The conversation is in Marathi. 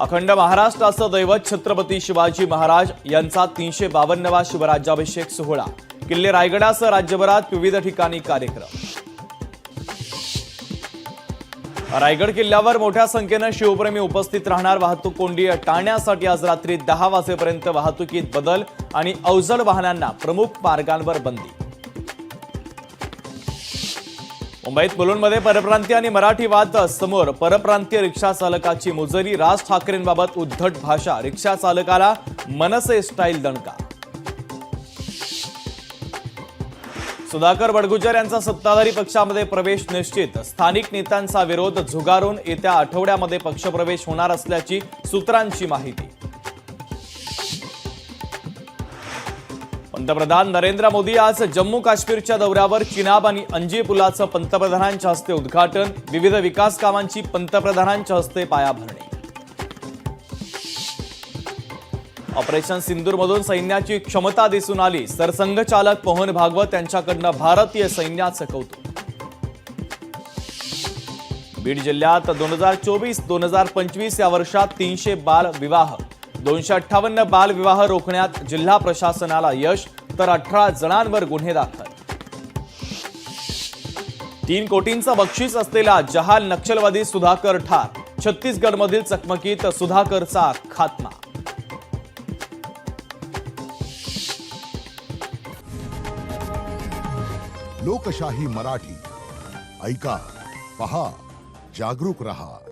अखंड महाराष्ट्राचं दैवत छत्रपती शिवाजी महाराज यांचा 352वा शिवराज्याभिषेक सोहळा। किल्ले रायगडासह राज्यभरात विविध ठिकाणी कार्यक्रम। रायगड किल्ल्यावर मोठ्या संख्येने शिवप्रेमी उपस्थित राहणार। वाहतूक कोंडी टाळण्यासाठी आज रात्री 10 वाजेपर्यंत वाहतुकीत बदल आणि अवजड वाहनांना प्रमुख मार्गांवर बंदी। मुंबईत मुलुंडमध्ये परप्रांतीय आणि मराठीवाद समोर परप्रांतीय रिक्षा चालकाची मुजरी। राज ठाकरेंबाबत उद्धट भाषा, रिक्षा चालकाला मनसे स्टाईल दणका। सुधाकर बडगुजर यांचा सत्ताधारी पक्षामध्ये प्रवेश निश्चित। स्थानिक नेत्यांचा विरोध झुगारून येत्या आठवड्यामध्ये पक्षप्रवेश होणार असल्याची सूत्रांची माहिती। पंतप्रधान नरेंद्र मोदी आज जम्मू काश्मीरच्या दौऱ्यावर। चिनाब आणि अंजी पुलाचं पंतप्रधानांच्या हस्ते उद्घाटन। विविध विकास कामांची पंतप्रधानांच्या हस्ते पायाभरणी। ऑपरेशन सिंदूरमधून सैन्याची क्षमता दिसून आली। सरसंघचालक मोहन भागवत यांच्याकडनं भारतीय सैन्याचं कौतुक। बीड जिल्ह्यात 2024-2025 या वर्षात 300 बाल विवाह, 258 बाल विवाह रोखण्यात जिल्हा प्रशासनाला यश, तर 18 जणांवर गुन्हे दाखल। 3 कोटींचं बक्षीस असलेला जहाल नक्षलवादी सुधाकर ठार। छत्तीसगडमधील चकमकीत सुधाकरचा खात्मा। लोकशाही मराठी ऐका, पहा, जागरूक रहा।